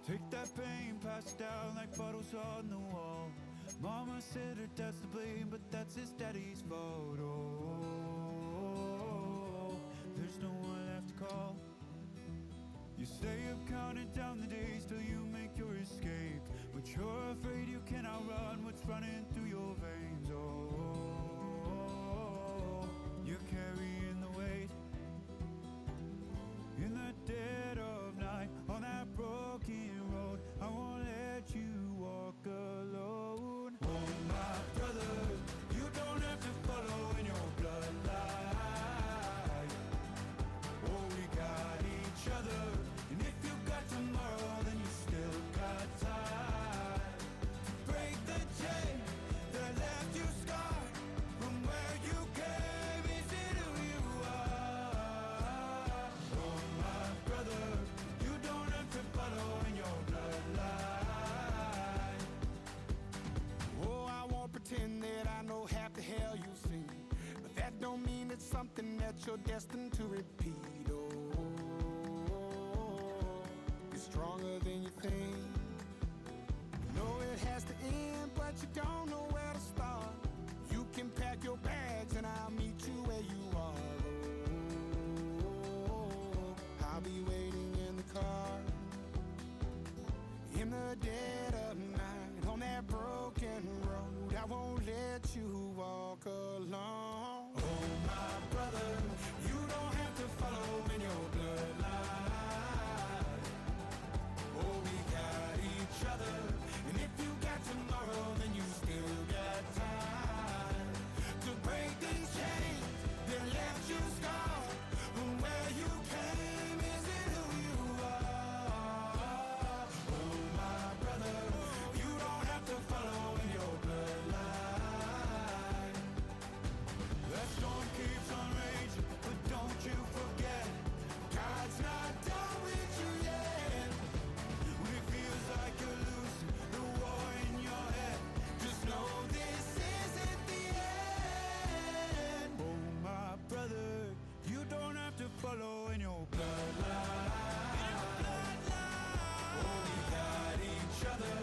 Take that pain, pass it down like bottles on the wall. Mama said her dad's to blame, but that's his daddy's fault. Oh, there's no one left to call. You stay up counting down the days till you make your escape, but you're afraid you cannot run what's running through your veins. Oh, you're carrying the weight in the dead of night on that broken road. I won't let you walk alone. Oh, my brother, you don't have to follow in your bloodline. Oh, we got each other, and if you got tomorrow, then you still got time to break the chain that left you scarred from where you came. Is it who you are? Oh, my brother, you don't have to follow in your bloodline. Oh, I won't pretend that I know half the hell you've seen, but that don't mean it's something that you're destined to repeat. Oh, it's stronger than you think. You know it has to end, but you don't know where to start. You can pack your bags and I'll meet you where you are. Oh, I'll be waiting in the car in the dead of night on that broken road. I won't let you walk alone. Oh, my brother, you don't have to follow in your bloodline. Oh, we got each other, and if you got tomorrow, then you still got time to break these chains that left you scarred from where you came. Is it who you are? Oh, my brother, you don't have to follow in your bloodline. That storm keeps on raging, but don't you forget, God's not done with you yet. When it feels like you're losing the war in your head, just know this isn't the end. Oh, my brother, you don't have to follow in your bloodline. Oh, we got each other,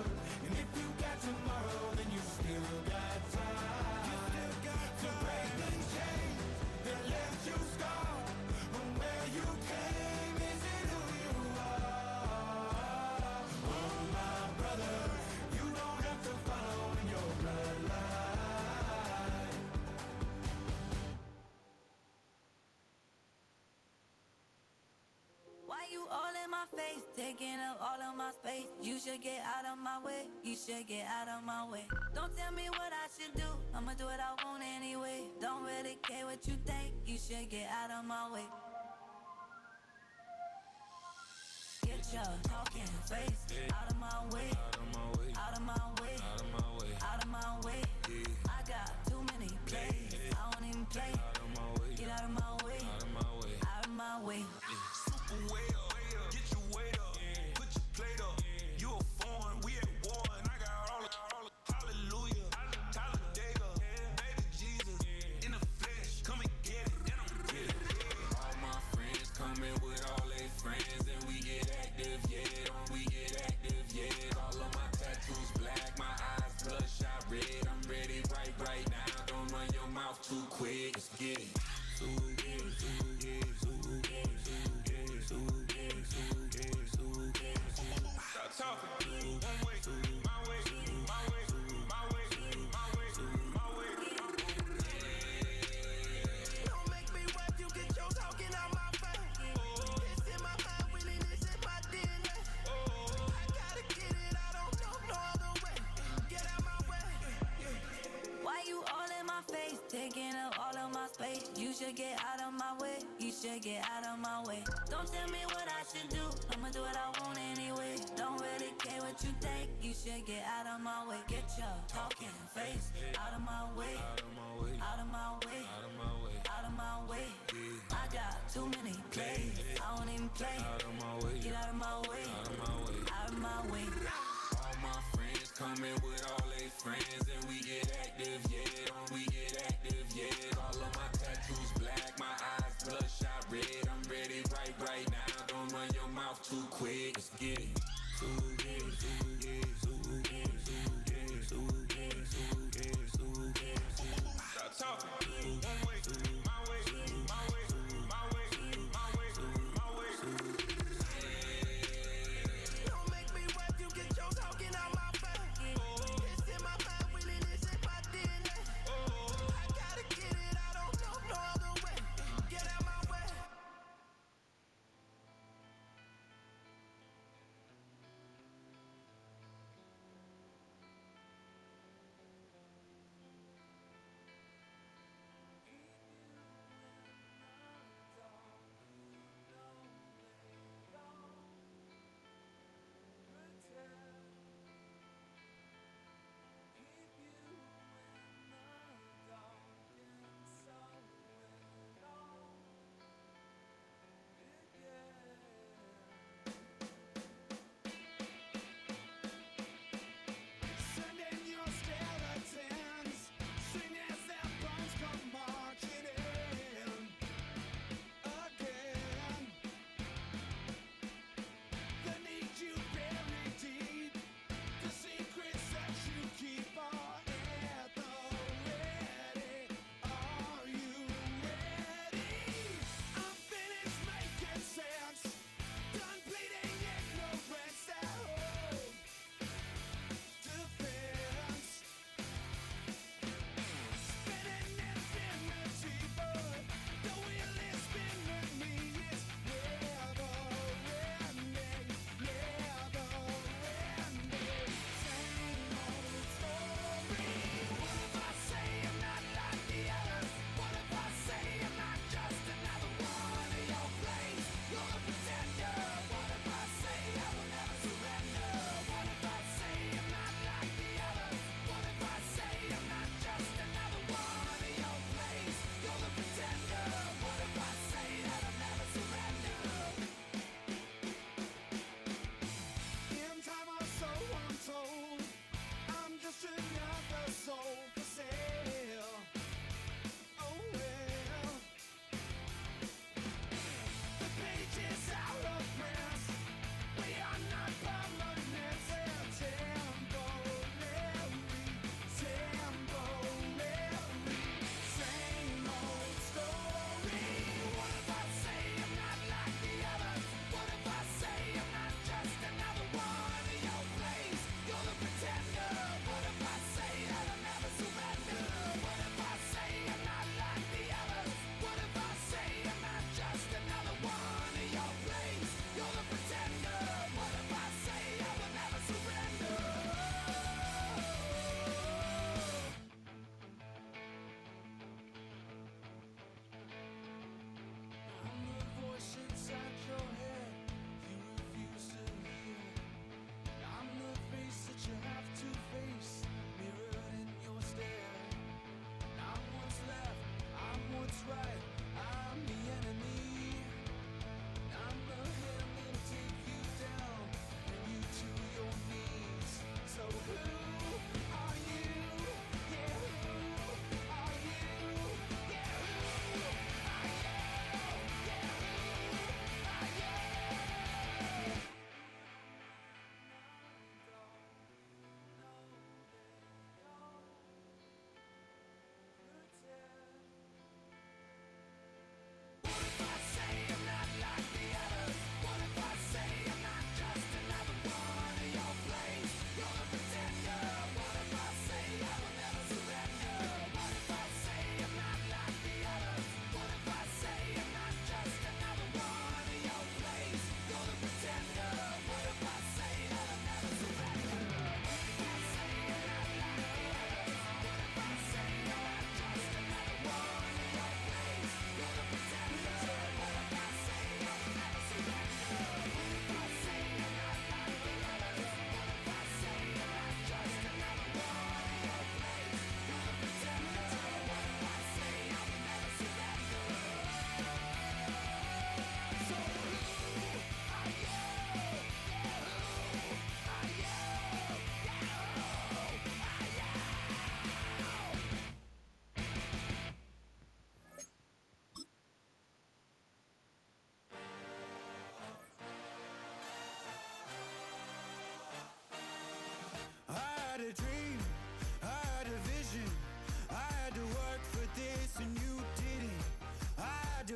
and if you got tomorrow, then you still got time to break the chains that left you scarred from where you came. Is it who you are? Oh, my brother, you don't have to follow in your bloodline. Why you all in my face, taking up all of my space? You should get out of my way, you should get out of my way. Don't tell me what I should do, I'ma do what I want anyway. Don't really care what you think, you should get out of my way. Get your talking face out of my way, out of my way, out of my way, out of my way. I got too many plays, I don't even play. Get out of my way, out of my way, out of my way. Super way up, get your weight up, put your plate up. You a foreign, we at war, and I got all the hallelujah, Talladega, baby Jesus, in the flesh, come and get it, and I'm with it. All my friends coming with all their friends, and we get active, yeah, don't we get active, yeah. All of my tattoos black, my eyes bloodshot red. I'm ready right now, don't run your mouth too quick, let's get it. Stop talking, one way, my way, my way, my way, my way, my way. Don't make me rap, you get your talking out my face. It's in my mind, winning is in my DNA. I gotta get it, I don't know no other way. Get out my way. Why you all in my face, taking up all of my space? You should get out of my way, you should get out of my way. Don't tell me what I should do, I'ma do what I want anyway. Don't really care what you think, you should get out of my way. Get your talking face out of my way, out of my way, out of my way, out of my way, out of my way. I got too many plays, I don't even play. Out of my way, Get out of my way, out of my way, out of my way. All my friends coming with all their friends, and we get active, yeah, don't we get active, yeah. All of my tattoos black, my eyes bloodshot red. I'm ready right now, don't run your mouth too quick, let's get it. Stop talking. One way, my way, my way, my way, my way, my way. Don't make me rap, you get your talking out my face. It's in my mind, winning is in my DNA. I gotta get it, I don't know no other way. Get out my way.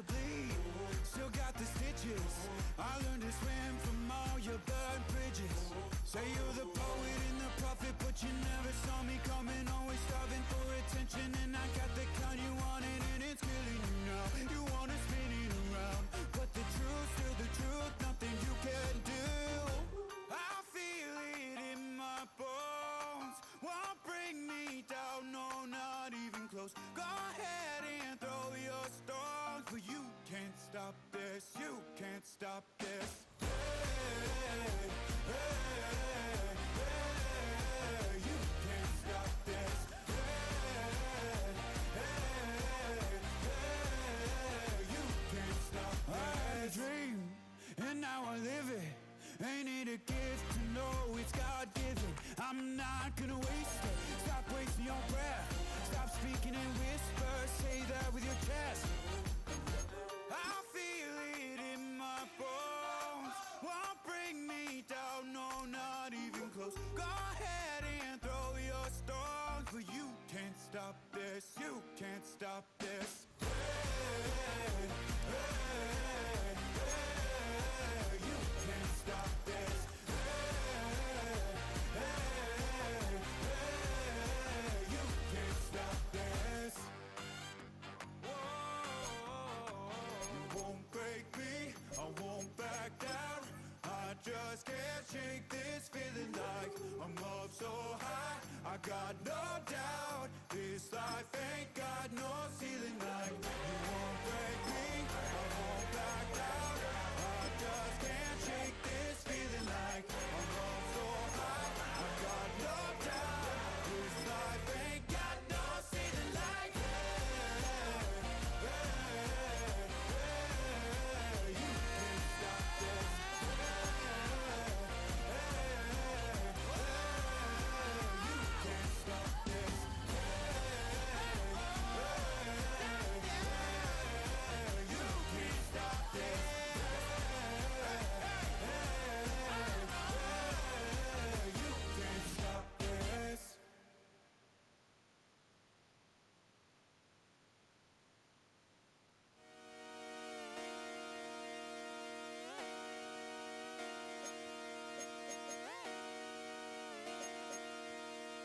to bleed, still got the stitches. I learned to swim from all your burned bridges. Say you're the poet and the prophet, but you never saw me coming. Always starving for attention, and I got the kind you wanted, and it's killing you now. You wanna spin it around, but the truth's still the truth. Nothing you can do. I feel it in my bones. Won't bring me down, no, not even close. Go ahead and throw your stones, but you can't stop this. You can't stop this. Hey, hey, hey, you can't stop this. Hey, hey, hey, you can't stop this. I had a dream, and now I live it. Ain't it a gift to know it's God-given? I'm not gonna waste it. Stop wasting your breath. Stop speaking in whispers. Say that with your chest. I feel it in my bones. Won't bring me down, no, not even close. Go ahead and throw your stones, but you can't stop this. You can't stop this. Hey, hey, hey, you can't stop this. Hey, hey, hey, you can't stop this. You won't break me, I won't back down. I just can't shake this feeling like I'm up so high. I got no doubt, this life ain't got no ceiling like. You won't break me, I won't back down. I just can't shake this feeling like I'm up so high. I got no doubt, this life ain't got no ceiling like. You can't stop this. You can't stop this. You can't stop this. You can't stop this.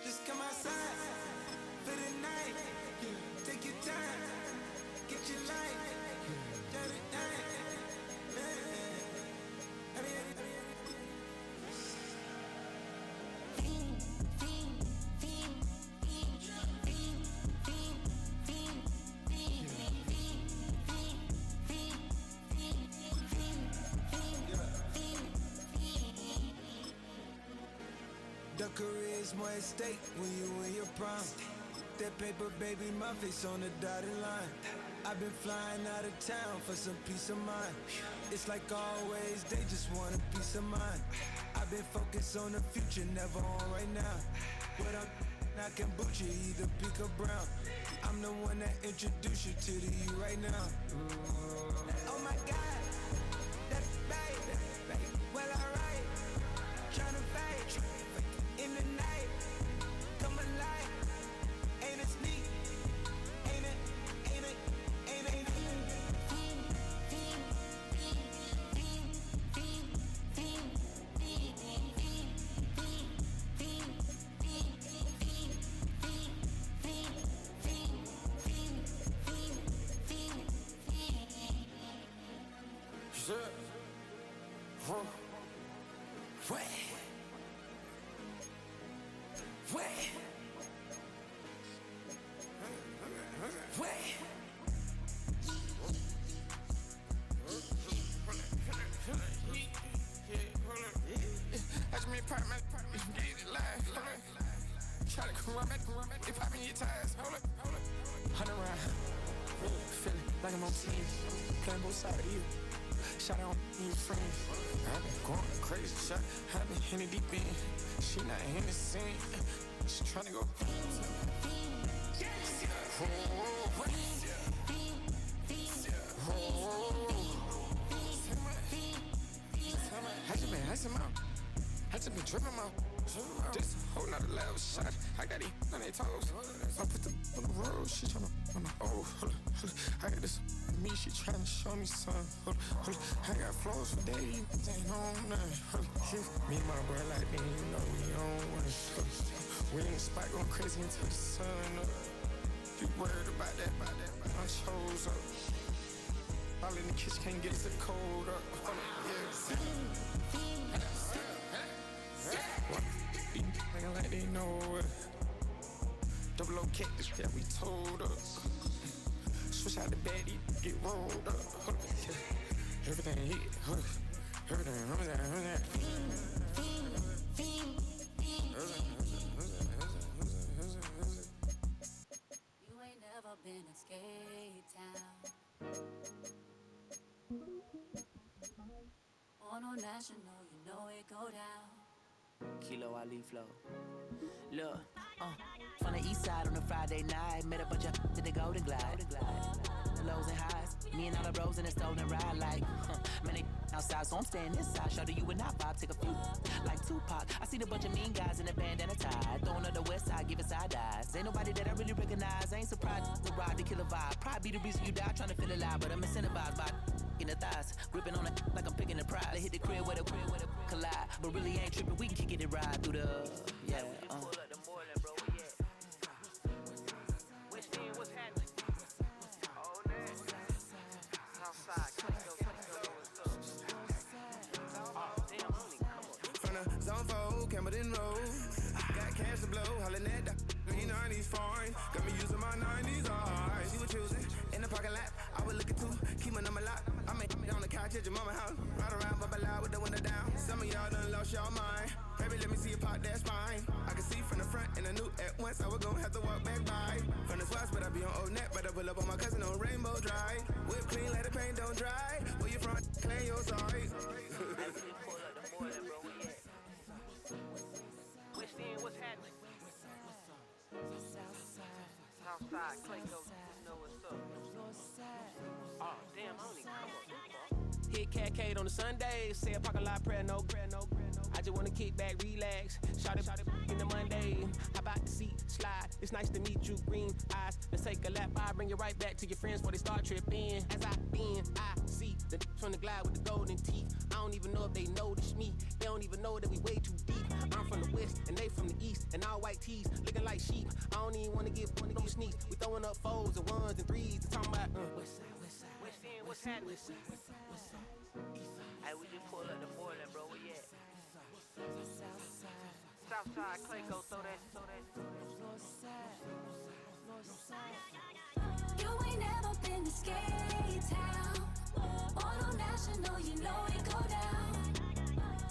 Just come outside for the night. Take your time, get your light. Turn it down. The career's more at stake when you in your prime. That paper, baby, my face on the dotted line. I've been flying out of town for some peace of mind. It's like always, they just want a peace of mind. I've been focused on the future, never on right now. But I can boot you either pink or brown. I'm the one that introduced you to the you right now. Oh my God, that's right. Well, alright, tryna fight in the night. Come alive, ain't it sneak? Ain't it? Like I'm on team, playing both sides of you. Shout out to your friends. I've been going crazy, shot. I've been in the deep end. She not in the scene. She tryna go. I just been icing out. I just been tripping out. This a whole nother level shot. I got these on their toes. I put the on the road. She tryna on the hold up. I got this me. She tryna show me something. Hold up. I got flows for days. Ain't on nothing. Me and my bro like me, you know we on one. We in the spot going crazy until the sun up. You worried about that? I chose up. All in the kitchen can't get us a cold up. Nigga like they know it. Double O cactus, yeah, we told us. Switch out the bed, get rolled up. Everything hit, everything. You ain't never been in Skate Town. On no national, you know it go down. Kilo Ali flow. Look, from the east side on a Friday night, met a bunch of to the Golden Glide. Lows and highs, me and all the bros in a stolen ride like, man, they outside, so I'm staying inside. Show you and I vibe, take a few, like Tupac. I seen a bunch of mean guys in the band and a tie, throwing up the west side, giving side eyes. Ain't nobody that I really recognize, I ain't surprised to ride the killer vibe. Probably be the reason you die, trying to feel alive, but I'm incentivized by in the thighs, gripping on it like I'm picking the prize. They hit the crib with a collide, but really ain't tripping. We can kick it and ride through the yeah. From the zone 4, Campbellton Road. Got cash to blow, hollin' at the green 90s foreign. Got me using my 90s eyes. You were choosing in the parking lot. I was looking too, keep my number locked. I made on the couch at your mama house. Ride around, bubble loud with the window down. Some of y'all done lost y'all mind. Baby, let me see you pop that spine. I can see from the front and I knew at once I was gonna have to walk back by. From the spots, but I be on Old Net. But I pull up on my cousin on Rainbow Drive. Whip clean, let the paint don't dry. Where you from? Clean your size. What's happening? Southside, Clayco, know what's up. Oh, damn, I don't even come up this far. Hit Catcade on the Sundays, say a parking lot prayer, no. I just wanna kick back, relax, shout it in the Monday. How about the seat, slide, it's nice to meet you, green eyes. Let's take a lap, I bring you right back to your friends before they start tripping. As I bend, I see the from the glide with the golden teeth. I don't even know if they notice me, they don't even know that we way too deep. I'm from the west, and they from the east, and all white tees, looking like sheep. I don't even wanna give one of those sneaks. We throwing up fours and ones and threes, and talking about west end, what's happening? Hey, we just pull up the Portland, bro, where you at? Southside, Clayco, throw that. You ain't never been to Skate Town. On national, you know it go down.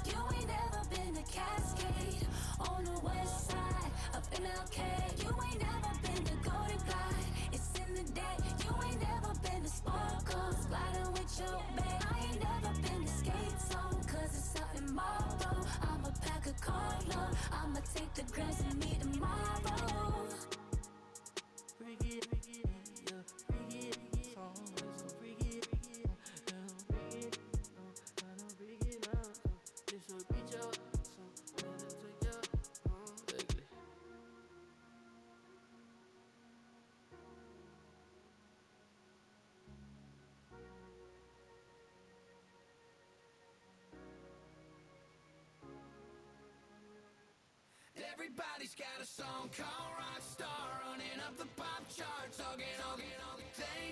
You ain't never been to Cascade on the west side of MLK. You ain't never been to Golden Glide. It's in the day. You ain't never been to Sparkles, gliding with your babe. I ain't never been to Skate Zone, cause it's out in Marlboro. I'ma pack a carload. I'ma take the grams and meet tomorrow. Bring it, yeah, bring it, so bring it, bring it, bring it up. This will reach up, so let it take you ugly. Everybody's got a song called Rockstar, running up the pop charts, all they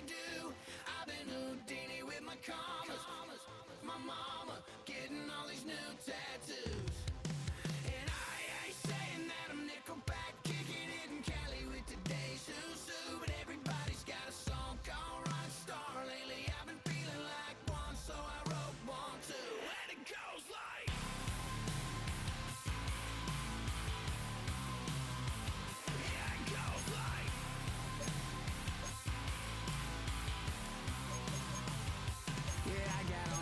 do. I've been Houdini with my commas, my mama getting all these new tattoos. And I ain't saying that I'm Nickelback, kicking it in Cali with today's Susu, but everybody's got a song called Rockstar. Lately I've been feeling like one, so I wrote one too, and it goes like. Yeah, I got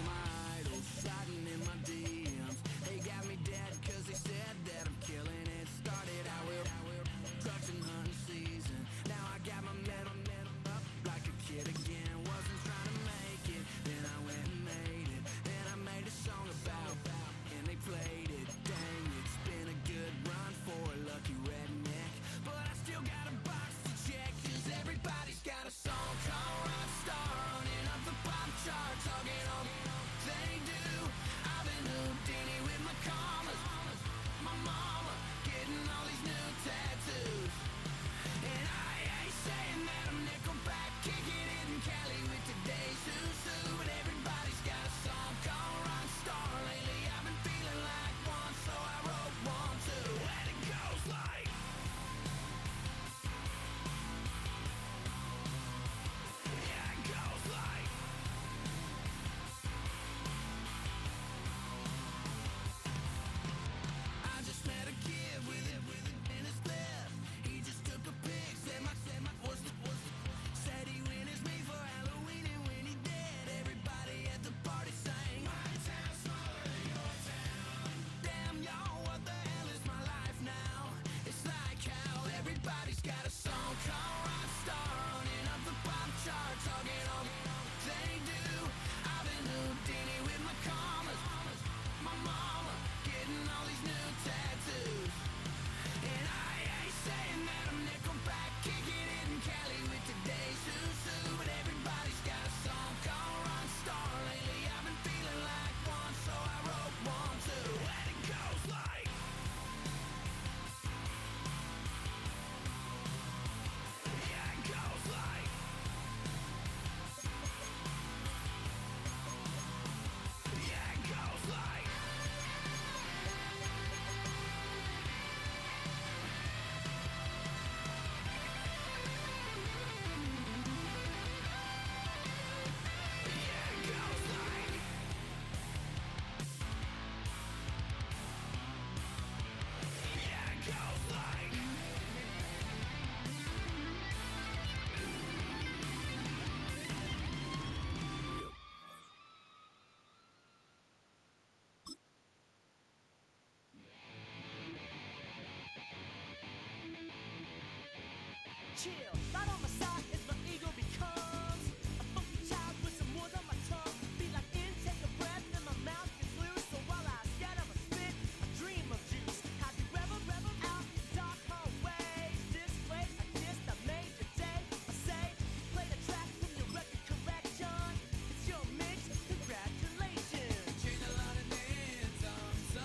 chill. Right on my side as my ego becomes a funky child with some words on my tongue. Be like in, take a breath, and my mouth gets loose. So while I scatter my spit, I dream of juice. Have you ever out in dark hallways? This place like this that made your day. I say, play the track from your record collection. It's your mix, congratulations. Change a lot of names, some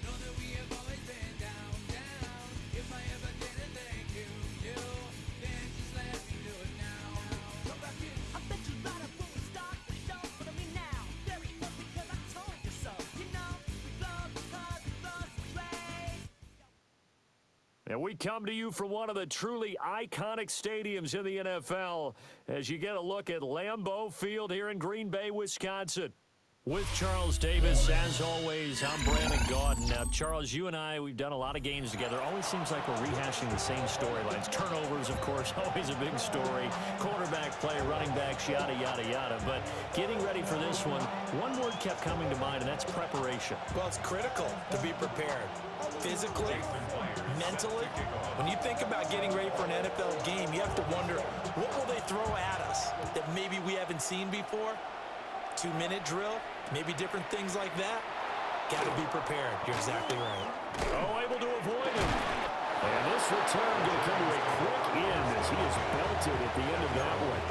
know that we have always been down. If I ever didn't thank you, then just let me do it now. Come back in. I bet you right up when we start the show, but I mean now, very close because I told you so. You know, we love because we love the place. And we come to you from one of the truly iconic stadiums in the NFL as you get a look at Lambeau Field here in Green Bay, Wisconsin. With Charles Davis, as always, I'm Brandon Gaudin. Now, Charles, you and I, we've done a lot of games together. Always seems like we're rehashing the same storylines. Turnovers, of course, always a big story. Quarterback play, running backs, yada, yada, yada. But getting ready for this one word kept coming to mind, and that's preparation. Well, it's critical to be prepared. Physically, mentally. When you think about getting ready for an NFL game, you have to wonder, what will they throw at us that maybe we haven't seen before? 2-minute drill, maybe different things like that. Got to be prepared. You're exactly right. Oh, able to avoid it. And this return going to come to a quick end as he is belted at the end of that one.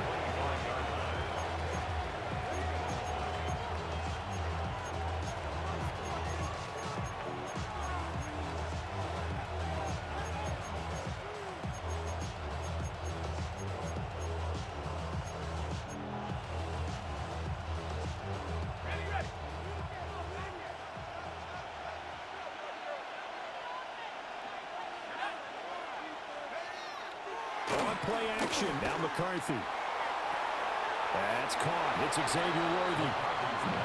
Play action. Now McCarthy. That's caught. It's Xavier Worthy.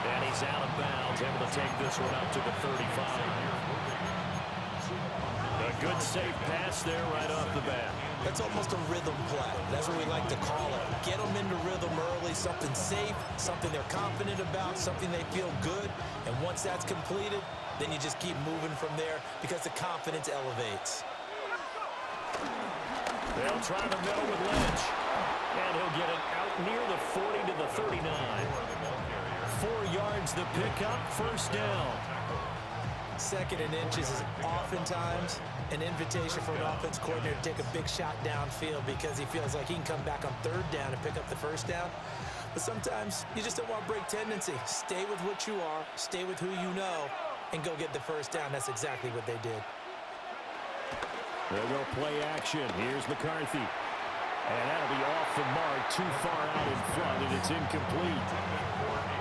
And he's out of bounds. Able to take this one up to the 35. A good safe pass there right off the bat. That's almost a rhythm play. That's what we like to call it. Get them into rhythm early, something safe, something they're confident about, something they feel good. And once that's completed, then you just keep moving from there because the confidence elevates. They'll try the middle with Lynch. And he'll get it out near the 40 to the 39. 4 yards the pickup, first down. Second and inches is oftentimes an invitation for an offense coordinator to take a big shot downfield because he feels like he can come back on third down and pick up the first down. But sometimes you just don't want to break tendency. Stay with what you are, stay with who you know, and go get the first down. That's exactly what they did. They'll go play action. Here's McCarthy. And that'll be off the mark, too far out in front, and it's incomplete.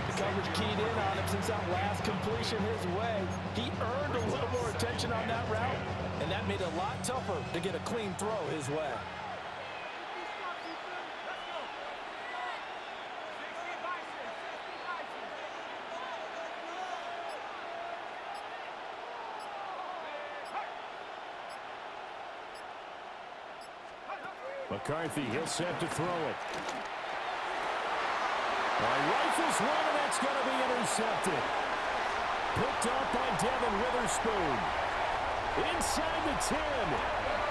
The coverage keyed in on him since that last completion his way. He earned a little more attention on that route, and that made it a lot tougher to get a clean throw his way. McCarthy, he'll set to throw it. Rifles one, and that's going to be intercepted. Picked up by Devin Witherspoon. Inside the 10.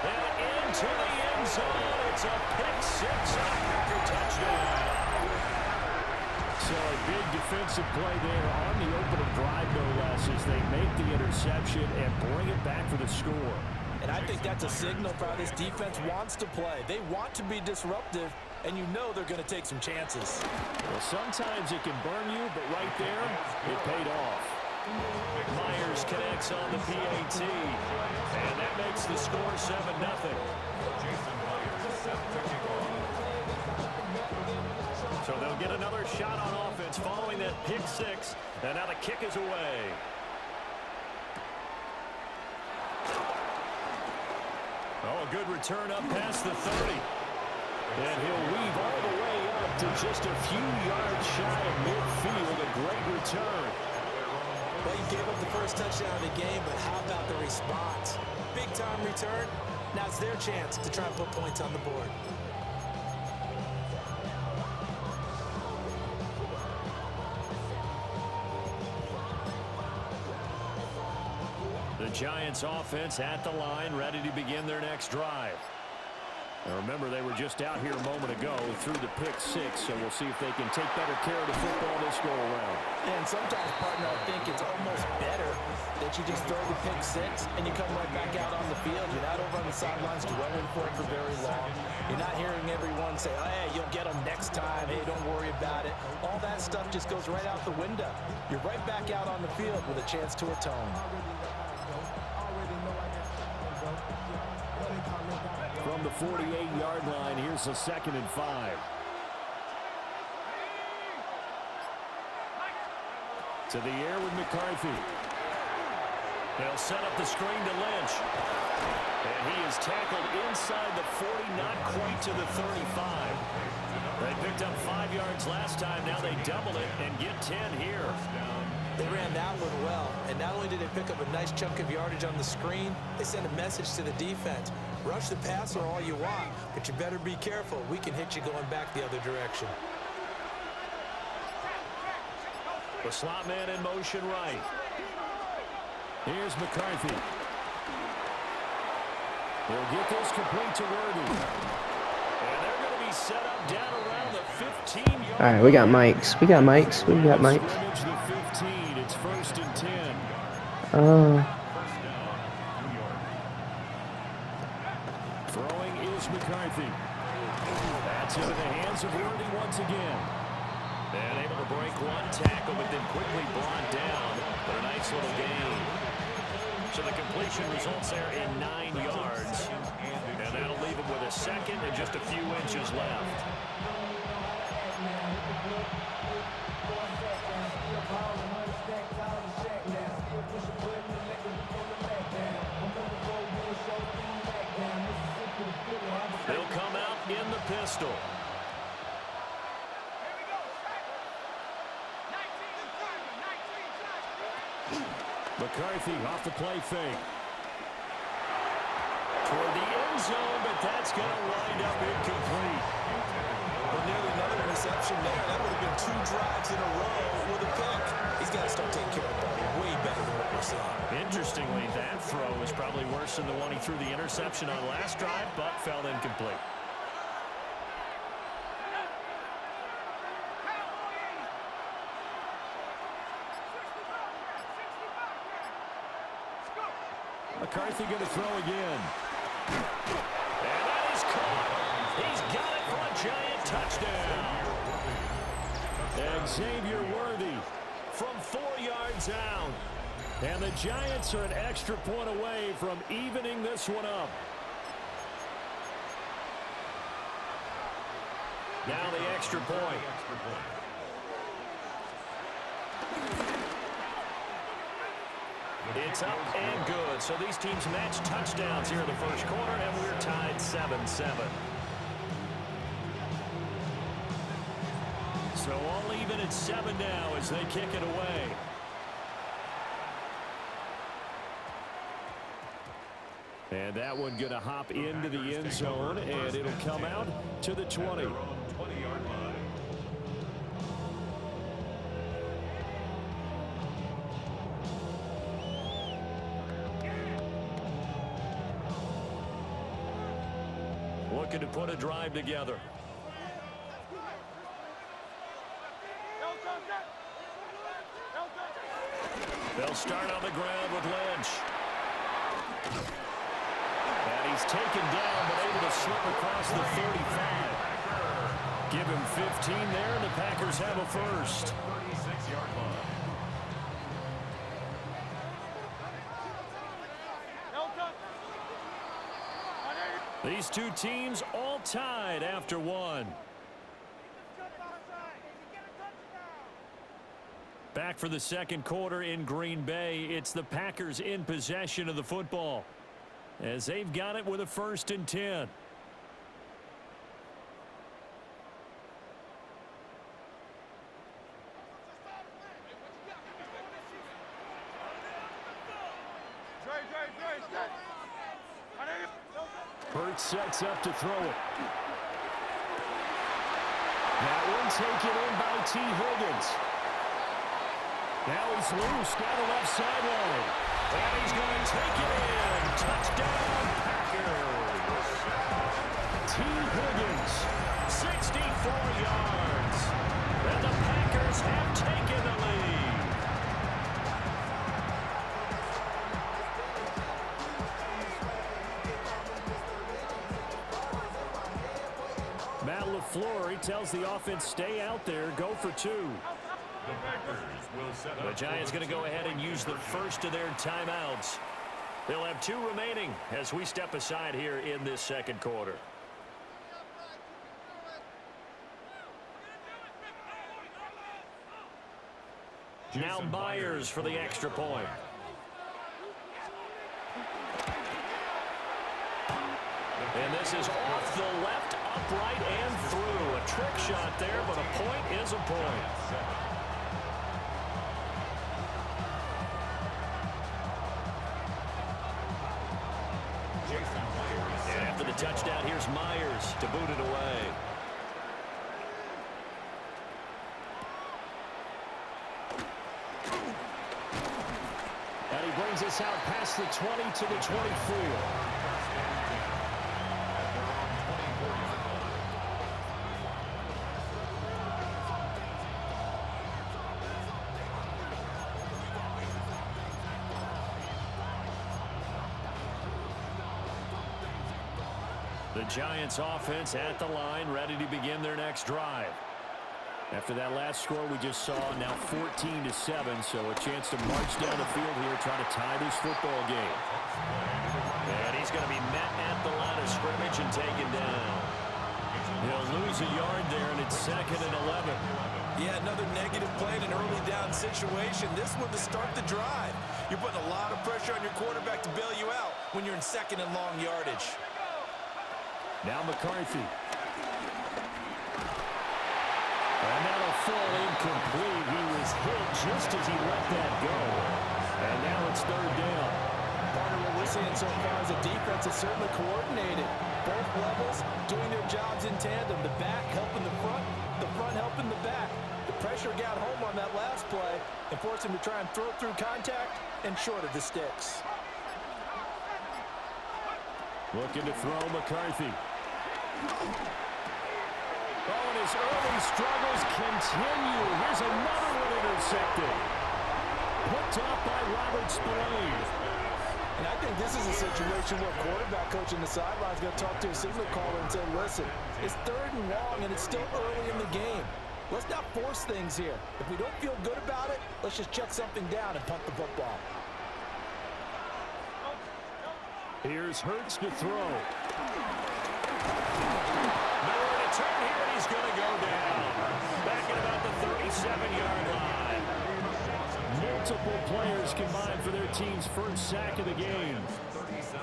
And into the end zone. It's a pick six after touchdown. So a big defensive play there on the opening drive, no less, as they make the interception and bring it back for the score. And I think that's a signal for how this defense wants to play. They want to be disruptive, and you know they're going to take some chances. Well, sometimes it can burn you, but right there, it paid off. Myers connects on the PAT, and that makes the score 7-0. So they'll get another shot on offense following that pick six, and now the kick is away. Oh, a good return up past the 30. And he'll weave all the way up to just a few yards shy of midfield. A great return. Well, you gave up the first touchdown of the game, but how about the response? Big-time return. Now it's their chance to try and put points on the board. The Giants offense at the line, ready to begin their next drive. Now remember, they were just out here a moment ago through the pick six, so we'll see if they can take better care of the football this go-around. And sometimes, partner, I think it's almost better that you just throw the pick six and you come right back out on the field. You're not over on the sidelines dwelling for it for very long. You're not hearing everyone say, oh, hey, you'll get them next time. Hey, don't worry about it. All that stuff just goes right out the window. You're right back out on the field with a chance to atone. From the 48-yard line, here's a 2nd and 5. To the air with McCarthy. They'll set up the screen to Lynch. And he is tackled inside the 40, not quite to the 35. They picked up 5 yards last time. Now they double it and get 10 here. They ran that one well, and not only did they pick up a nice chunk of yardage on the screen, they sent a message to the defense. Rush the passer all you want, but you better be careful. We can hit you going back the other direction. The slot man in motion right. Here's McCarthy. He'll get this complete to Worthy. And they're going to be set up down around the 15-yard. All right, we got mics. We got mics. We got mics. The 15. It's 1st and 10. Throwing is McCarthy. That's into the hands of Worthy once again. And able to break one tackle, but then quickly brought down. But a nice little gain. So the completion results there in 9 yards. And that'll leave him with a 2nd and just a few inches left. They'll come out in the pistol. McCarthy off the play fake. Toward the end zone, but that's going to wind up incomplete. Well, nearly another interception there. That would have been 2 drives in a row with a pick. He's got to start taking care of the ball way better than what we're seeing. Interestingly, that throw is probably worse than the one he threw the interception on last drive, but fell incomplete. McCarthy going to throw again. And that is caught. He's got it for a giant touchdown. And Xavier Worthy from 4 yards out. And the Giants are an extra point away from evening this one up. Now the extra point. It's up and good. So these teams match touchdowns here in the first quarter, and we're tied 7-7. So all even at 7 now as they kick it away. And that one going to hop into the end zone, and it'll come out to the 20. Looking to put a drive together. They'll start on the ground with Lynch. And he's taken down, but able to slip across the 35. Give him 15 there, and the Packers have a first. These two teams all tied after one. Back for the second quarter in Green Bay. It's the Packers in possession of the football as they've got it with a 1st and 10. Hurts sets up to throw it. That one taken in by T. Higgins. Now he's loose down the left sideline. And he's going to take it in. Touchdown, Packers. T. Higgins, 64 yards. And the Packers have taken the lead. Matt LaFleur tells the offense, stay out there, go for two. The Giants going to go ahead and use the first of their timeouts. They'll have two remaining as we step aside here in this second quarter. Now Myers for the extra point. And this is off the left, upright, and through. A trick shot there, but a point is a point. And after the touchdown, here's Myers to boot it away. And he brings us out past the 20 to the 24. The Giants offense at the line, ready to begin their next drive. After that last score we just saw, now 14-7, so a chance to march down the field here, try to tie this football game. And he's going to be met at the line of scrimmage and taken down. He'll lose a yard there, and it's 2nd and 11. Yeah, another negative play in an early down situation. This one to start the drive. You're putting a lot of pressure on your quarterback to bail you out when you're in 2nd and long yardage. Now McCarthy. And that'll fall incomplete. He was hit just as he let that go. And now it's 3rd down. Partner, what we're seeing so far is the defense is certainly coordinated. Both levels doing their jobs in tandem. The back helping the front helping the back. The pressure got home on that last play and forced him to try and throw through contact and short of the sticks. Looking to throw McCarthy. Oh, and his early struggles continue. Here's another one intercepted. Picked off by Robert Spillane. And I think this is a situation where quarterback coach on the sideline is going to talk to a signal caller and say, listen, it's 3rd and long and it's still early in the game. Let's not force things here. If we don't feel good about it, let's just check something down and punt the football. Here's Hurts to throw. Nowhere to turn here, and he's going to go down. Back at about the 37-yard line. Multiple players combined for their team's first sack of the game.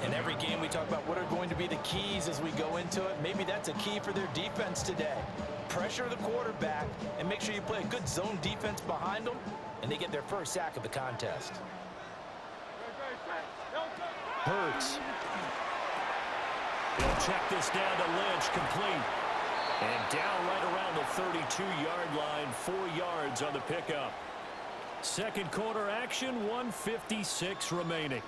In every game we talk about what are going to be the keys as we go into it. Maybe that's a key for their defense today. Pressure the quarterback and make sure you play a good zone defense behind them, and they get their first sack of the contest. Hurts. He'll check this down to Lynch, complete. And down right around the 32-yard line, 4 yards on the pickup. Second quarter action, 1:56 remaining.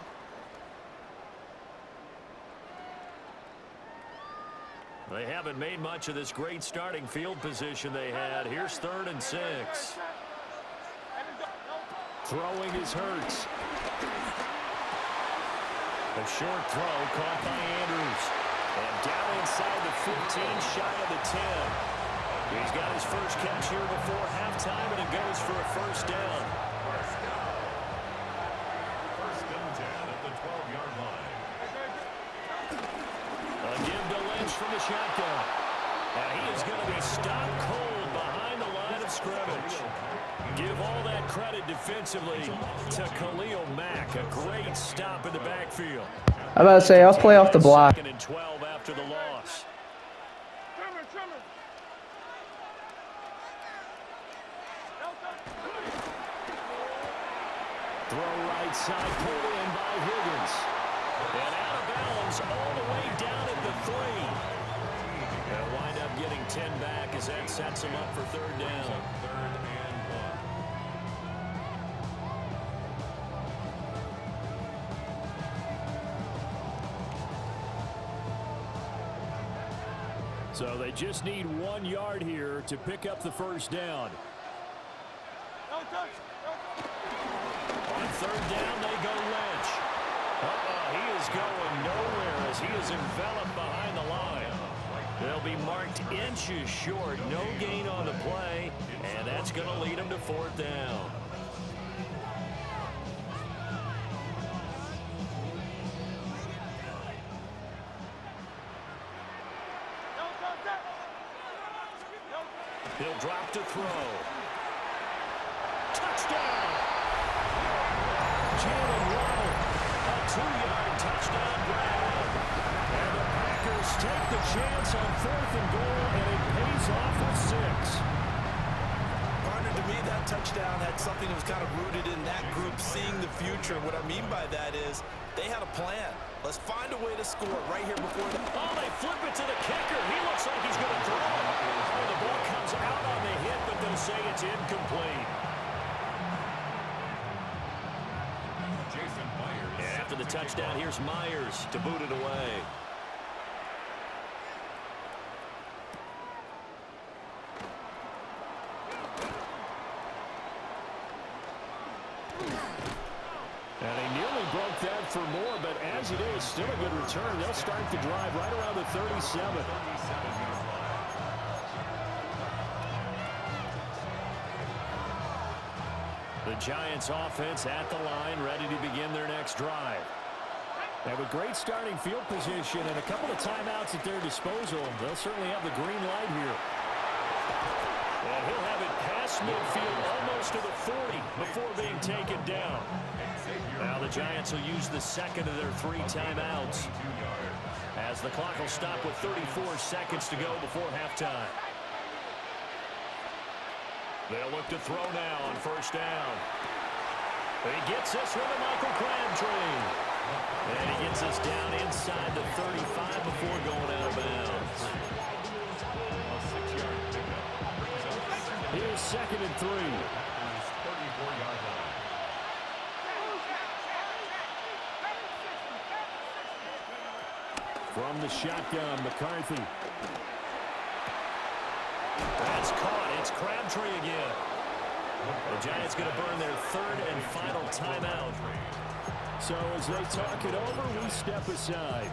They haven't made much of this great starting field position they had. Here's 3rd and 6. Throwing is Hurts. A short throw caught by Andrews. And down inside the 15, shy of the 10. He's got his first catch here before halftime, and it goes for a first down. First and 10 at the 12-yard line. A give to Lynch from the shotgun. And he is going to be stopped cold behind the line of scrimmage. Give all that credit defensively to Khalil Mack. A great stop in the backfield. I'm about to say, I'll play off the block. 2nd and 12 after the loss. Throw right side, pulled in by Higgins. And out of bounds all the way down at the 3. They'll wind up getting 10 back as that sets them up for 3rd down. 3rd and 1. So they just need 1 yard here to pick up the first down. On third down, they go Lynch. He is going nowhere as he is enveloped behind the line. They'll be marked inches short. No gain on the play, and that's going to lead them to fourth down. He'll drop to throw. Touchdown! Jalen Waddle, a 2-yard touchdown grab. And the Packers take the chance on 4th and goal, and it pays off with 6. Partner, to me, that touchdown had something that was kind of rooted in that group seeing the future. What I mean by that is they had a plan. Let's find a way to score right here before the... Oh, they flip it to the kicker. He looks like he's going to throw it. Oh, the ball comes out on the hit, but they'll say it's incomplete. And after the touchdown, here's Myers to boot it away. And he nearly broke that for more, but as it is, still a good return. They'll start the drive right around the 37. The Giants offense at the line, ready to begin their next drive. They have a great starting field position and a couple of timeouts at their disposal. They'll certainly have the green light here. And he'll have it past midfield almost to the 40 before being taken down. Now the Giants will use the second of their 3 timeouts as the clock will stop with 34 seconds to go before halftime. They'll look to throw now on first down. He gets this one to Michael Crabtree. And he gets us down inside the 35 before going out of bounds. Here's 2nd and 3. From the shotgun, McCarthy. That's caught. It's Crabtree again. The Giants going to burn their 3rd and final timeout. So as they talk it over, we step aside.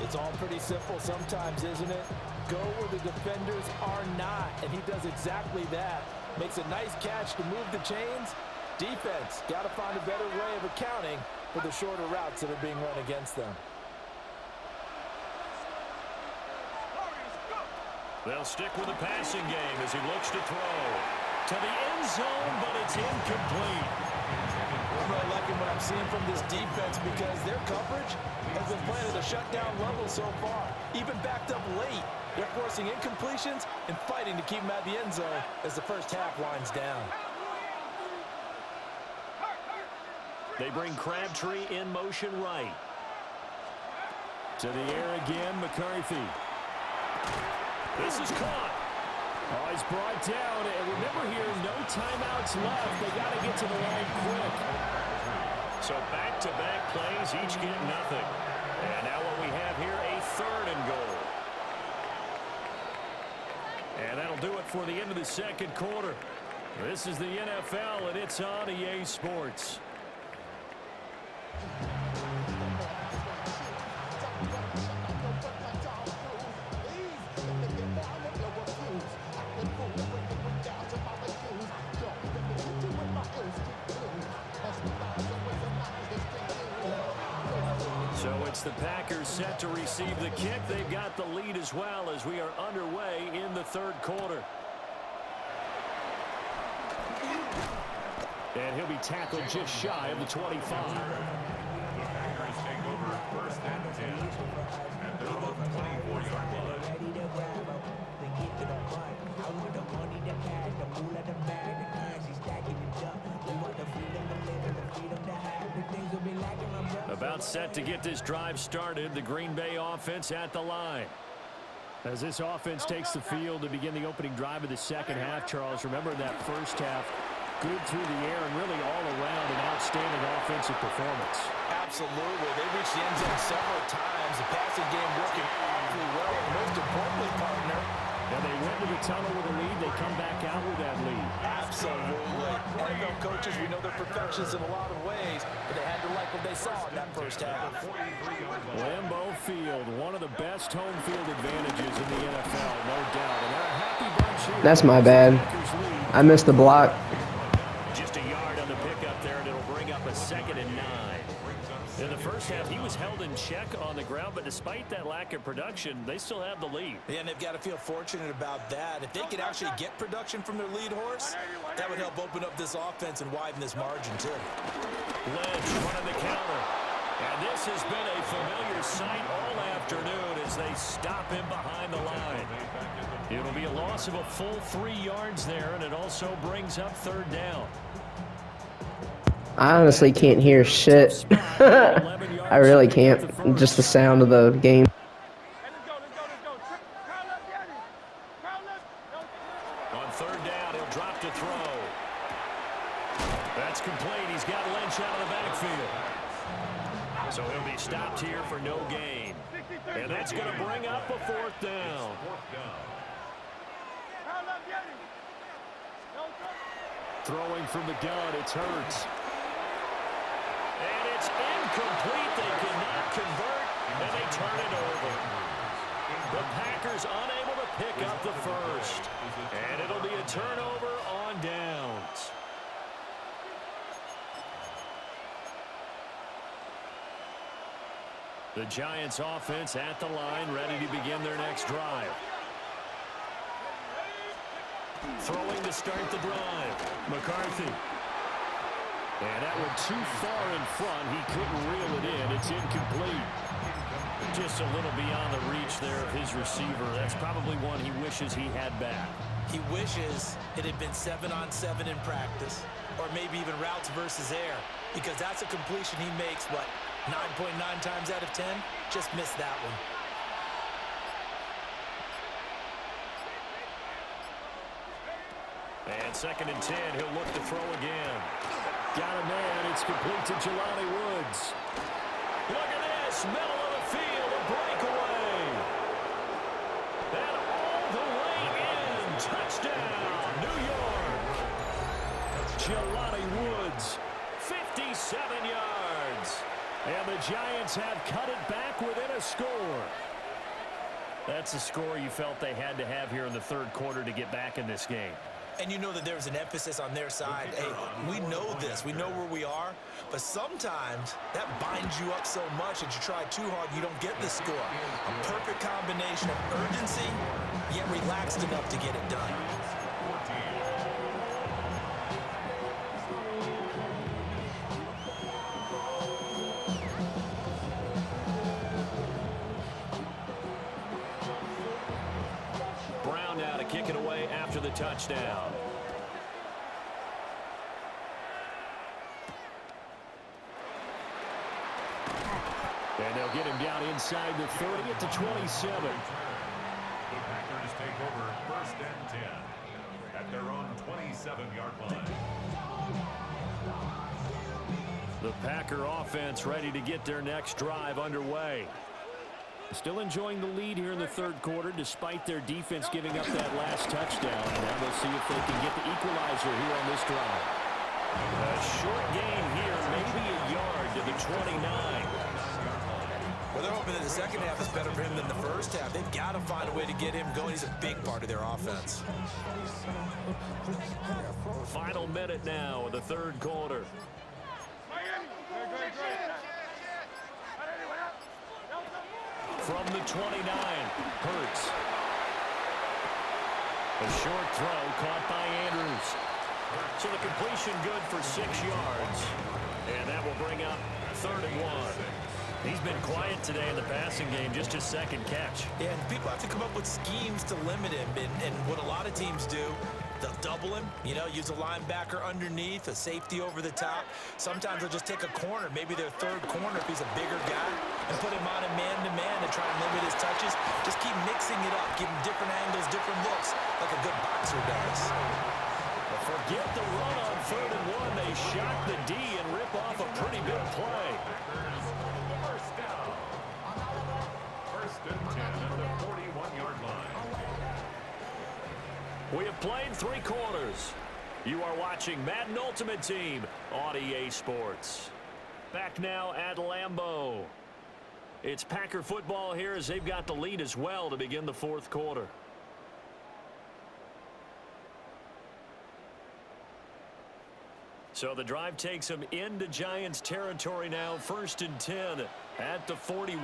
It's all pretty simple sometimes, isn't it? Go where the defenders are not, and he does exactly that. Makes a nice catch to move the chains. Defense, got to find a better way of accounting for the shorter routes that are being run against them. They'll stick with the passing game as he looks to throw. To the end zone, but it's incomplete. I'm really liking what I'm seeing from this defense because their coverage has been playing at a shutdown level so far. Even backed up late, they're forcing incompletions and fighting to keep them at the end zone as the first half winds down. They bring Crabtree in motion right. To the air again, McCarthy. This is caught. Oh, he's brought down. And remember here, no timeouts left. They got to get to the line quick. So back-to-back plays, each get nothing. And now what we have here, a 3rd and goal. And that'll do it for the end of the 2nd quarter. This is the NFL, and it's on EA Sports. So it's the Packers set to receive the kick. They've got the lead as well as we are underway in the 3rd quarter. And he'll be tackled just shy of the 25. Packers take over 1st and 10 at their own 24-yard line. About set to get this drive started, the Green Bay offense at the line. As this offense takes the field to begin the opening drive of the 2nd half, Charles, remember that first half, good through the air and really all around an outstanding offensive performance. Absolutely. They reached the end zone several times. The passing game working awfully well. And most importantly, partner, And they went to the tunnel with a lead. They come back out with that lead. absolutely. NFL coaches, we know they're perfectionists in a lot of ways, but they had to like what they saw in that first half. Lambeau Field, one of the best home field advantages in the NFL, no doubt. And they're a happy bunch here. That's my bad. I missed the block. Just a yard on the pickup there, and it'll bring up a 2nd and 9. In the first half, he was held in check on the ground, but despite that lack of production, they still have the lead. Yeah, and they've got to feel fortunate about that. If they could actually get production from their lead horse, that would help open up this offense and widen this margin, too. Ledge running the counter. And this has been a familiar sight all afternoon as they stop him behind the line. It'll be a loss of a full 3 yards there, and it also brings up 3rd down. I honestly can't hear shit. I really can't. Just the sound of the game. On 3rd down, he'll drop to throw. That's complete. He's got Lynch out of the backfield. So he'll be stopped here for no gain. And that's going to bring up a 4th down. Throwing from the gun, it's Hurts. And it's incomplete. They cannot convert, and they turn it over. The Packers unable to pick up the first. And it'll be a turnover on downs. The Giants offense at the line, ready to begin their next drive. Throwing to start the drive. McCarthy. And that one too far in front. He couldn't reel it in. It's incomplete. Just a little beyond the reach there of his receiver. That's probably one he wishes he had back. He wishes it had been 7-on-7 in practice, or maybe even routes versus air, because that's a completion he makes, what, 9.9 times out of 10? Just missed that one. And 2nd and 10, he'll look to throw again. Got a man, it's complete to Jelani Woods. Look at this, middle of the field, a breakaway. And all the way in, touchdown, New York. Jelani Woods, 57 yards. And the Giants have cut it back within a score. That's a score you felt they had to have here in the 3rd quarter to get back in this game. And you know that there's an emphasis on their side. Hey, we know this. We know where we are. But sometimes that binds you up so much that you try too hard, you don't get the score. A perfect combination of urgency, yet relaxed enough to get it done. Brown now to kick it away after the touchdown. And they'll get him down inside the 30 at the 27. The Packers take over 1st and 10 at their own 27-yard line. The Packer offense ready to get their next drive underway. Still enjoying the lead here in the 3rd quarter despite their defense giving up that last touchdown. Now they'll see if they can get the equalizer here on this drive. A short gain here, maybe a yard to the 29. Well, they're hoping that the 2nd half is better for him than the 1st half. They've got to find a way to get him going. He's a big part of their offense. Final minute now of the 3rd quarter. From the 29, Hurts. A short throw caught by Andrews. So the completion good for 6 yards. And that will bring up 3rd and 1. He's been quiet today in the passing game, just his 2nd catch. Yeah, and people have to come up with schemes to limit him. And what a lot of teams do, they'll double him, you know, use a linebacker underneath, a safety over the top. Sometimes they'll just take a corner, maybe their 3rd corner if he's a bigger guy, and put him on a man-to-man to try and limit his touches. Just keep mixing it up, give him different angles, different looks, like a good boxer does. Forget the run on 3rd and 1. They shot the D and rip off a pretty big play. 3 quarters. You are watching Madden Ultimate Team on EA Sports. Back now at Lambeau. It's Packer football here as they've got the lead as well to begin the 4th quarter. So the drive takes them into Giants territory now. 1st and 10 at the 41. They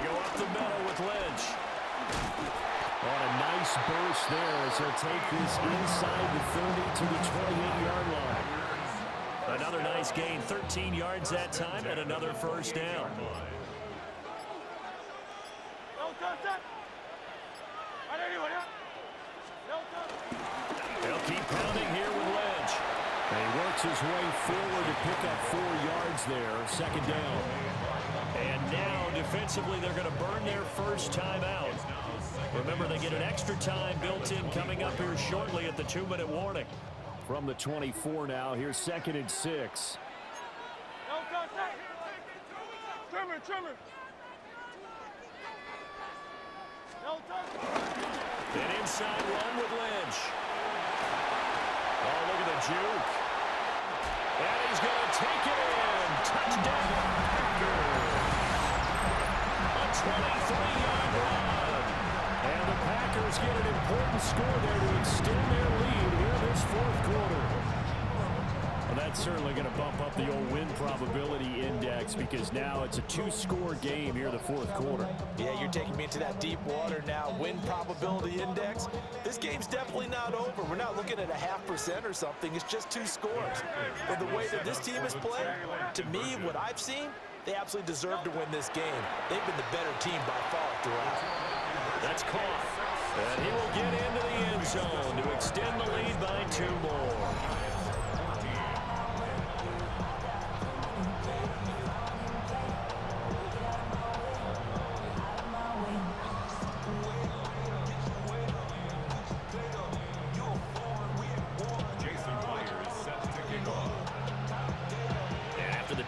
go up the middle with Lynch. On a nice burst there as he'll take this inside the 30 to the 28-yard line. Another nice gain, 13 yards that time, and another first down. They'll keep pounding here with Lynch. And he works his way forward to pick up 4 yards there, 2nd down. And now, defensively, they're going to burn their first time out. Remember, they get an extra time built in coming up here shortly at the 2-minute warning. From the 24 now, here's 2nd and 6. An inside run with Lynch. Oh, look at the juke. And he's going to take it in. Touchdown, Packers. A 23-yard run. And the Packers get an important score there to extend their lead here in this 4th quarter. Well, that's certainly going to bump up the old win probability index because now it's a 2-score game here in the 4th quarter. Yeah, you're taking me into that deep water now. Win probability index. This game's definitely not over. We're not looking at a 0.5% or something. It's just 2 scores. But the way that this team has played, to me, what I've seen, they absolutely deserve to win this game. They've been the better team by far throughout. That's caught. And he will get into the end zone to extend the lead by 2 more.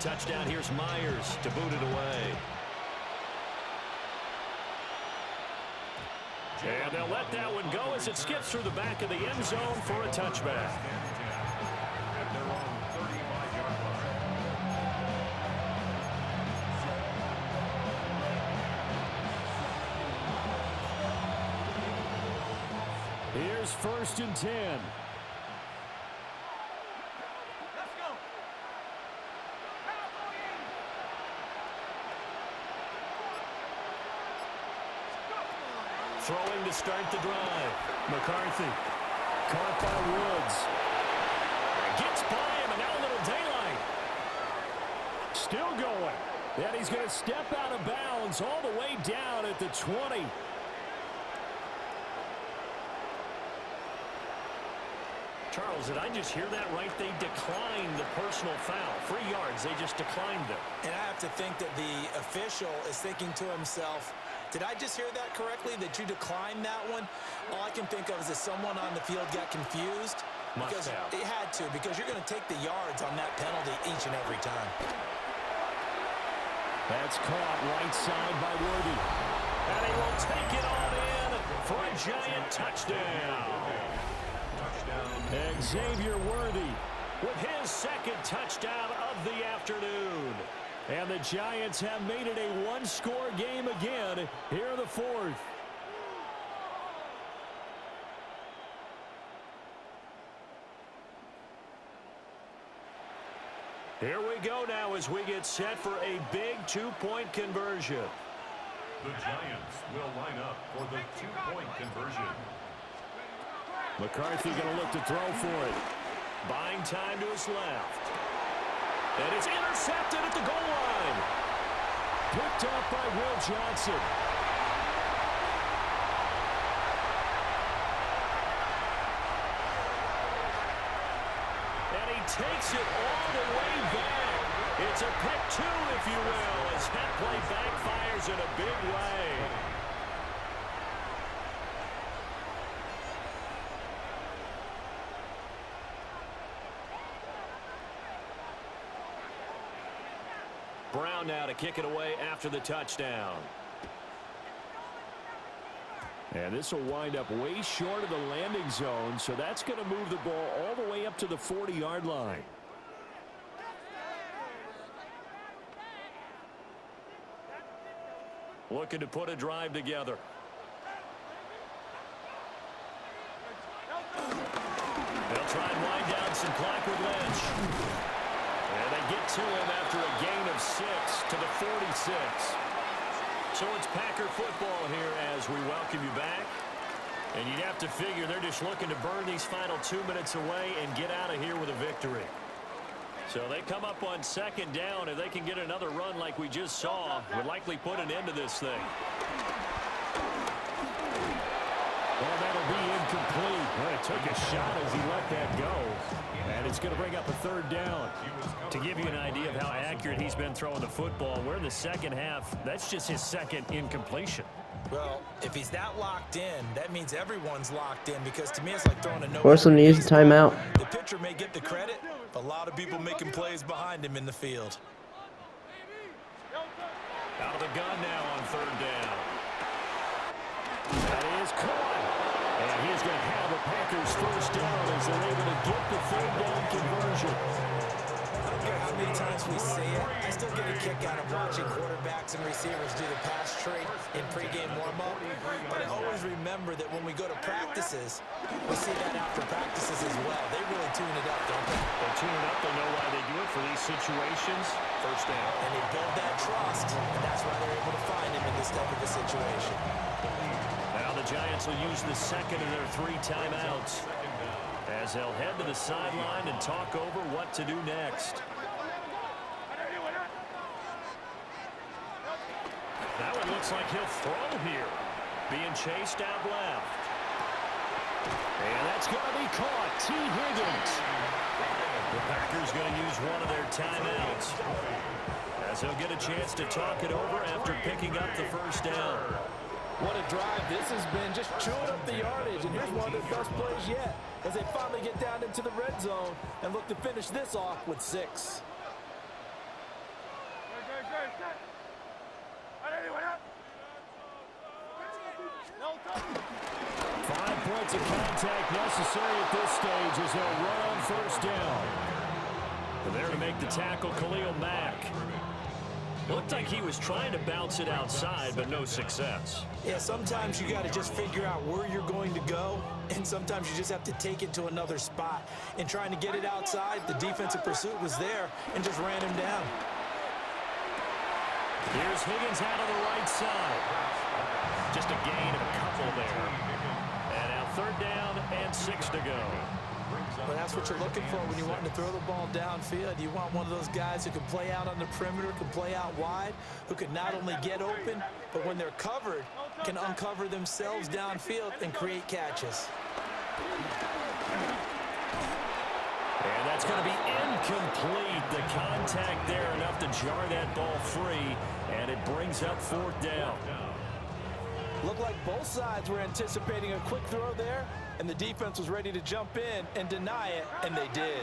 Touchdown, here's Myers to boot it away. And they'll let that one go as it skips through the back of the end zone for a touchback. At their own 35-yard line. Here's 1st and 10. Throwing to start the drive. McCarthy. Caught by Woods. Gets by him, and now a little daylight. Still going. And he's going to step out of bounds all the way down at the 20. Charles, did I just hear that right? They declined the personal foul. 3 yards, they just declined them. And I have to think that the official is thinking to himself, did I just hear that correctly, that you declined that one? All I can think of is that someone on the field got confused. Because it had to, because you're going to take the yards on that penalty each and every time. That's caught right side by Worthy. And he will take it on in for a Giant touchdown. Xavier Worthy with his 2nd touchdown of the afternoon. And the Giants have made it a 1-score game again here in the 4th. Here we go now as we get set for a big 2-point conversion. The Giants will line up for the 2-point conversion. McCarthy going to look to throw for it. Buying time to his left. And it's intercepted at the goal line. Picked up by Will Johnson. And he takes it all the way back. It's a pick 2, if you will, as that play backfires in a big way. Brown now to kick it away after the touchdown. And this will wind up way short of the landing zone, so that's going to move the ball all the way up to the 40-yard line. Looking to put a drive together. They'll try and wind down some clock with Lynch. And they get to him after a gain of 6 to the 46. So it's Packer football here as we welcome you back. And you'd have to figure they're just looking to burn these final 2 minutes away and get out of here with a victory. So they come up on second down. If they can get another run like we just saw, would likely put an end to this thing. Well, that'll be incomplete. Well, it took a shot as he let that go. And it's going to bring up a third down. To give you an idea of how accurate he's been throwing the football, we're in the second half. That's just his second incompletion. Well, if he's that locked in, that means everyone's locked in, because to me it's like throwing a no. Force him to use the timeout. The pitcher may get the credit, but a lot of people making plays behind him in the field. Out of the gun now on third down. That is caught. And he's going to have the Packers first down as they're able to get the third down conversion. I don't care how many times we say it, I still get a kick out of watching quarterbacks and receivers do the pass trade in pregame warm-up. But I always remember that when we go to practices, we see that after practices as well. They really tune it up, don't they? They tune it up. They know why they do it for these situations. First down. And they build that trust, and that's why they're able to find him in this type of a situation. Now the Giants will use the second of their 3 timeouts as they'll head to the sideline and talk over what to do next. That one looks like he'll throw here. Being chased out left. And that's going to be caught. T. Higgins. The Packers going to use one of their timeouts as they'll get a chance to talk it over after picking up the first down. What a drive this has been, just chewing up the yardage, and here's one of their best plays yet as they finally get down into the red zone and look to finish this off with 6. 5 points of contact necessary at this stage as they'll run on first down. And there to make the tackle, Khalil Mack. Looked like he was trying to bounce it outside, but no success. Yeah, sometimes you got to just figure out where you're going to go, and sometimes you just have to take it to another spot. In trying to get it outside, the defensive pursuit was there and just ran him down. Here's Higgins out of the right side. Just a gain of a couple there. And now third down and 6 to go. Well, that's what you're looking for when you're wanting to throw the ball downfield. You want one of those guys who can play out on the perimeter, can play out wide, who can not only get open, but when they're covered, can uncover themselves downfield and create catches. And that's going to be incomplete. The contact there enough to jar that ball free, and it brings up fourth down. Looked like both sides were anticipating a quick throw there, and the defense was ready to jump in and deny it, and they did.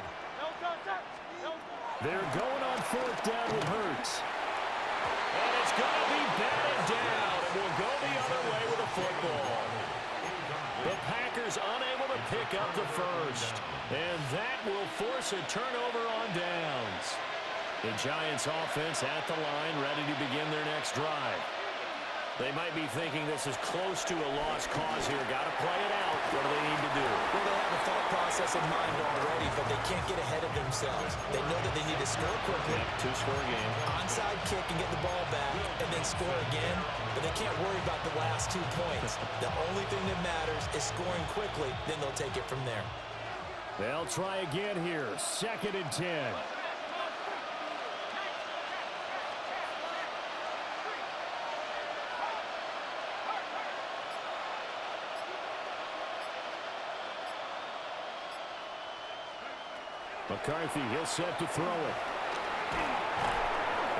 They're going on fourth down with Hurts. And it's going to be batted down, and we'll go the other way with a football. The Packers unable to pick up the first, and that will force a turnover on downs. The Giants offense at the line, ready to begin their next drive. They might be thinking this is close to a lost cause here. Got to play it out. What do they need to do? Well, they have a thought process in mind already, but they can't get ahead of themselves. They know that they need to score quickly. 2-score game. Onside kick and get the ball back, and then score again. But they can't worry about the last 2 points. The only thing that matters is scoring quickly. Then they'll take it from there. They'll try again here. 2nd and 10. McCarthy, he'll set to throw it.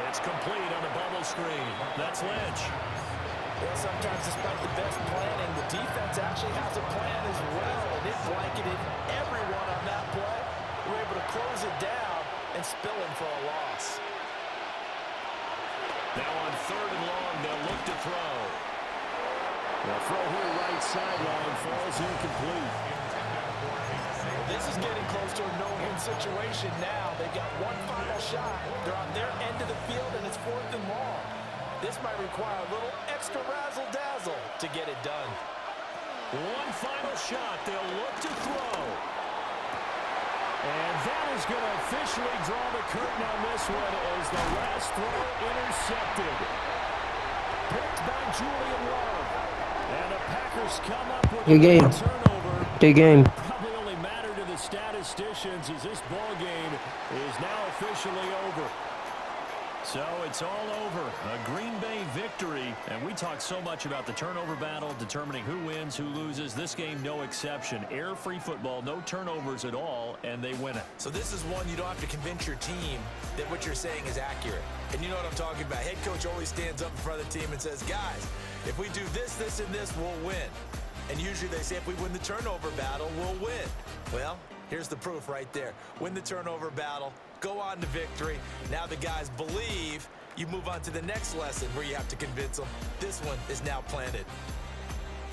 It's complete on the bubble screen. That's Lynch. Well, sometimes despite the best planning, the defense actually has a plan as well, and it blanketed everyone on that play. They were able to close it down and spill him for a loss. Now on 3rd and long, they'll look to throw. The throw here right sideline falls incomplete. This is getting close to a no-win situation now. They've got one final shot. They're on their end of the field, and it's 4th and long. This might require a little extra razzle-dazzle to get it done. One final shot. They'll look to throw. And that is going to officially draw the curtain on this one as the last throw intercepted. Picked by Julian Love. And the Packers come up with Good game. a turnover. Good game. Probably only matter to the statisticians as this ball game is now officially over. So it's all over. A Green Bay victory. And we talk so much about the turnover battle, determining who wins, who loses. This game, no exception. Air-free football, no turnovers at all, and they win it. So this is one you don't have to convince your team that what you're saying is accurate. And you know what I'm talking about. Head coach always stands up in front of the team and says, guys, if we do this, this, and this, we'll win. And usually they say if we win the turnover battle, we'll win. Well, here's the proof right there. Win the turnover battle. Go on to victory. Now the guys believe. You move on to the next lesson where you have to convince them. This one is now planted.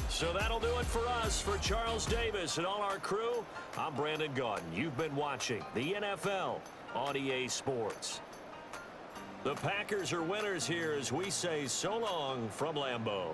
So that'll do it for us. For Charles Davis and all our crew, I'm Brandon Gaudin. You've been watching the NFL on EA Sports. The Packers are winners here as we say so long from Lambeau.